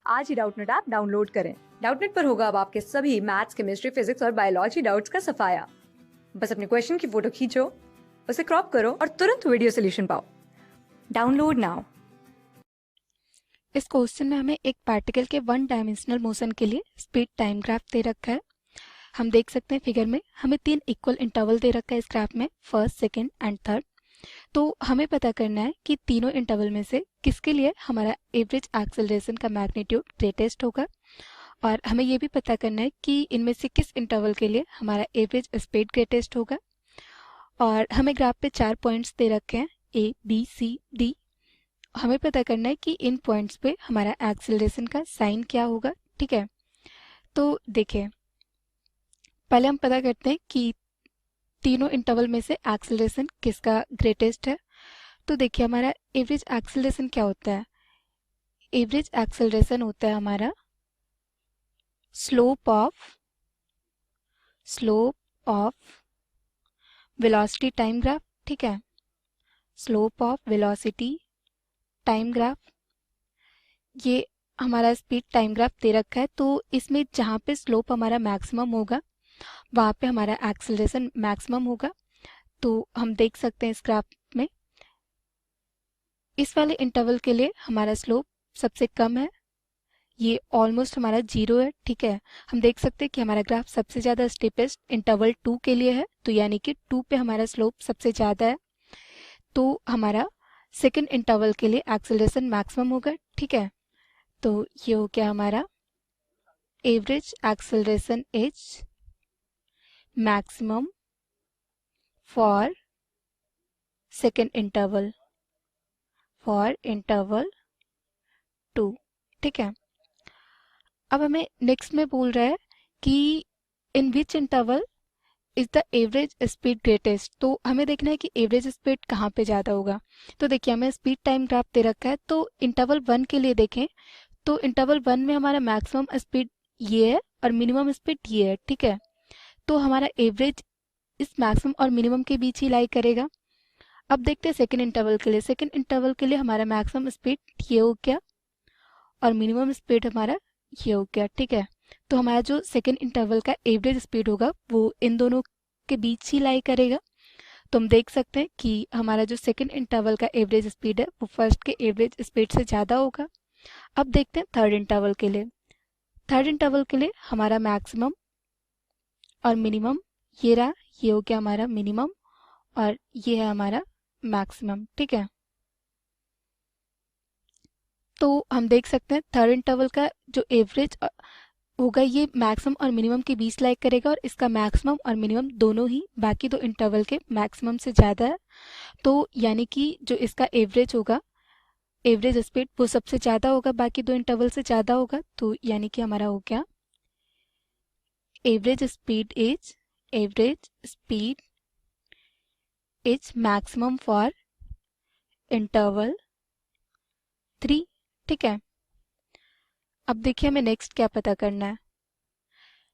आज ही Doubtnut app download करें। Doubtnut पर होगा अब आपके सभी मैथ्स, केमिस्ट्री, फिजिक्स और बायोलॉजी डाउट्स का सफाया। बस अपने क्वेश्चन की फोटो खींचो, उसे क्रॉप करो और तुरंत वीडियो सोल्यूशन पाओ। Download now. इस क्वेश्चन में हमें एक पार्टिकल के वन डायमेंशनल मोशन के लिए स्पीड टाइम ग्राफ दे रखा है। हम देख सकते हैं फिगर में हमें 3 इक्वल इंटरवल दे रखा है इस ग्राफ में, फर्स्ट, सेकंड एंड थर्ड। तो हमें पता करना है कि तीनों इंटरवल में से किसके लिए हमारा एवरेज एक्सेलरेशन का मैग्नीट्यूड ग्रेटेस्ट होगा, और हमें ये भी पता करना है कि इनमें से किस इंटरवल के लिए हमारा एवरेज स्पीड ग्रेटेस्ट होगा। और हमें ग्राफ पे 4 पॉइंट्स दे रखे हैं, ए, बी, सी, डी। हमें पता करना है कि इन पॉइंट्स पे हमारा एक्सेलरेशन का साइन क्या होगा। ठीक है, तो देखिए पहले हम पता करते हैं कि तीनों इंटरवल में से एक्सेलरेशन किसका ग्रेटेस्ट है। तो देखिए हमारा एवरेज एक्सेलरेशन क्या होता है। एवरेज एक्सेलरेशन होता है हमारा slope of velocity time graph. ठीक है, slope of velocity time graph, ये हमारा स्पीड टाइम ग्राफ दे रखा है। तो इसमें जहाँ पे स्लोप हमारा मैक्सिमम होगा वहाँ पे हमारा एक्सेलरेशन मैक्सिमम होगा। तो हम देख सकते हैं इस ग्राफ में इस वाले इंटरवल के लिए हमारा स्लोप सबसे कम है, ये ऑलमोस्ट हमारा 0 है। ठीक है, हम देख सकते हैं कि हमारा ग्राफ सबसे ज़्यादा स्टेपेस्ट इंटरवल 2 के लिए है, तो यानी कि 2 पे हमारा स्लोप सबसे ज़्यादा है। तो हमारा सेकेंड इंटरवल के लिए एक्सेलरेशन मैक्सिमम होगा। ठीक है, तो ये हो गया हमारा average acceleration is maximum for second interval, for interval 2। ठीक है, अब हमें नेक्स्ट में बोल रहा है कि in which interval is the average speed greatest. तो हमें देखना है कि एवरेज स्पीड कहाँ पे ज़्यादा होगा। तो देखिए हमें स्पीड टाइम ग्राफ दे रखा है, तो इंटरवल 1 के लिए देखें तो इंटरवल 1 में हमारा मैक्सिमम स्पीड ये है और मिनिमम स्पीड ये है। ठीक है, तो हमारा एवरेज इस मैक्सिमम और मिनिमम के बीच ही लाई करेगा। अब देखते हैं सेकेंड इंटरवल के लिए। सेकेंड इंटरवल के लिए हमारा मैक्सिमम स्पीड ये हो गया और मिनिमम स्पीड हमारा ये हो गया। ठीक है, तो हमारा जो सेकेंड इंटरवल का एवरेज स्पीड होगा वो इन दोनों के बीच ही लाई करेगा। तो हम देख सकते हैं कि हमारा जो सेकेंड इंटरवल का एवरेज स्पीड है वो फर्स्ट के एवरेज स्पीड से ज़्यादा होगा। अब देखते हैं थर्ड इंटरवल के लिए। थर्ड इंटरवल के लिए हमारा मैक्सिमम और मिनिमम ये रहा, ये हो गया हमारा मिनिमम और ये है हमारा मैक्सिमम। ठीक है, तो हम देख सकते हैं थर्ड इंटरवल का जो एवरेज होगा ये मैक्सिमम और मिनिमम के बीच लाइक करेगा, और इसका मैक्सिमम और मिनिमम दोनों ही बाकी दो इंटरवल के मैक्सिमम से ज़्यादा है। तो यानी कि जो इसका एवरेज होगा, एवरेज स्पीड, वो सबसे ज़्यादा होगा, बाकी दो इंटरवल से ज़्यादा होगा। तो यानी कि हमारा हो गया average speed is maximum for interval 3। ठीक है, अब देखिए हमें नेक्स्ट क्या पता करना है।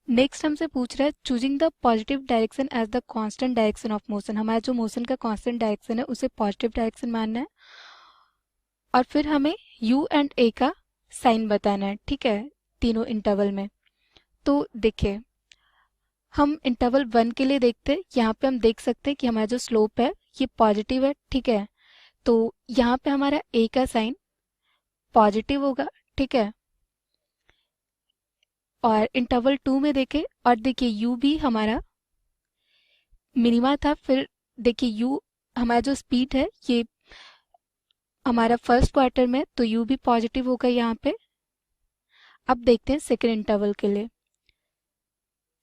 नेक्स्ट हमसे पूछ रहा है choosing the positive direction as the constant direction of motion. हमारा जो मोशन का कांस्टेंट डायरेक्शन है उसे पॉजिटिव डायरेक्शन मानना है, और फिर हमें u एंड a का साइन बताना है। ठीक है, तीनों इंटरवल में। तो देखिए हम इंटरवल 1 के लिए देखते हैं, यहाँ पे हम देख सकते हैं कि हमारा जो स्लोप है ये पॉजिटिव है। ठीक है, तो यहाँ पे हमारा a का साइन पॉजिटिव होगा। ठीक है, और इंटरवल 2 में देखें और देखिए u भी हमारा मिनिमा था, फिर देखिए u हमारा जो स्पीड है ये हमारा फर्स्ट क्वार्टर में, तो u भी पॉजिटिव होगा यहाँ पे। अब देखते हैं सेकेंड इंटरवल के लिए।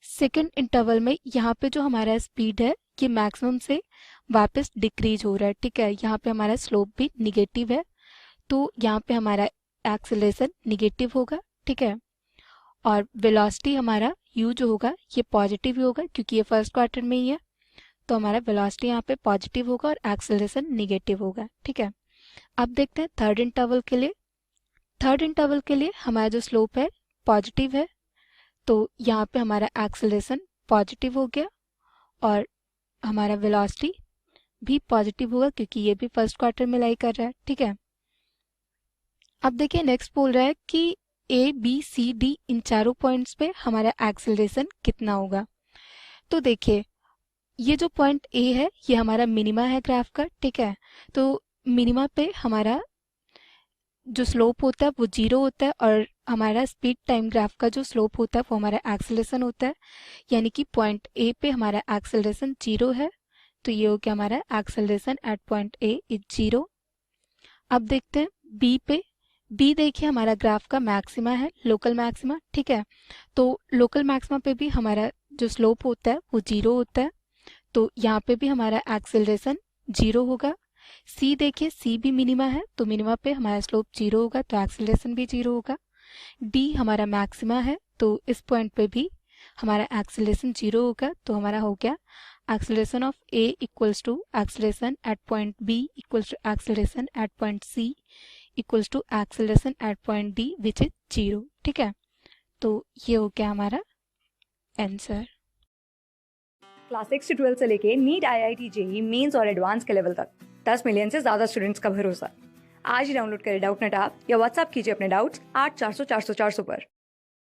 सेकेंड इंटरवल में यहाँ पे जो हमारा स्पीड है ये मैक्सिमम से वापस डिक्रीज हो रहा है। ठीक है, यहाँ पे हमारा स्लोप भी निगेटिव है, तो यहाँ पे हमारा एक्सेलरेशन निगेटिव होगा। ठीक है, और वेलोसिटी हमारा u जो होगा ये पॉजिटिव ही होगा क्योंकि ये फर्स्ट क्वार्टर में ही है, तो हमारा वेलोसिटी यहाँ पे पॉजिटिव होगा और एक्सेलरेशन निगेटिव होगा। ठीक है, अब देखते हैं थर्ड इंटरवल के लिए। थर्ड इंटरवल के लिए हमारा जो स्लोप है पॉजिटिव है, तो यहाँ पे हमारा एक्सेलरेशन पॉजिटिव हो गया और हमारा वेलोसिटी भी पॉजिटिव होगा क्योंकि ये भी फर्स्ट क्वार्टर में लाई कर रहा है। ठीक है, अब देखिए नेक्स्ट बोल रहा है कि ए बी सी डी इन चारों पॉइंट्स पे हमारा एक्सेलरेशन कितना होगा। तो देखिए ये जो पॉइंट ए है ये हमारा मिनिमा है ग्राफ का, ठीक है। तो मिनिमा पे हमारा जो स्लोप होता है वो 0 होता है और हमारा स्पीड टाइम ग्राफ का जो स्लोप होता है वो हमारा एक्सेलरेशन होता है, यानी कि पॉइंट ए पे हमारा एक्सेलरेशन 0 है। तो ये हो गया हमारा acceleration at point A is 0। अब देखते हैं बी पे। बी देखिए हमारा ग्राफ का मैक्सिमा है, लोकल मैक्सिमा, ठीक है। तो लोकल मैक्सिमा पे भी हमारा जो स्लोप होता है वो 0 होता है, तो यहाँ पे भी हमारा एक्सेलरेशन 0 होगा। सी देखिए, सी भी मिनिमा है, तो मिनिमा पे हमारा स्लोप 0 होगा, तो एक्सेलरेशन भी 0 होगा। डी हमारा मैक्सिमा है, तो इस पॉइंट पे भी हमारा एक्सेलरेशन 0 होगा, तो हमारा हो गया acceleration of A equals to acceleration at point B equals to acceleration at point C equals to acceleration at point D which is 0, ठीक है। तो ये हो गया हमारा आंसर। क्लास 6 से 12 से लेके नीट, IIT, JEE मेंस और एडवांस के लेवल तक 10 मिलियन से ज्यादा स्टूडेंट्स का भरोसा। आज ही डाउनलोड करें डाउटनेट ऐप या व्हाट्सएप कीजिए अपने डाउट्स 8400 400 400 पर।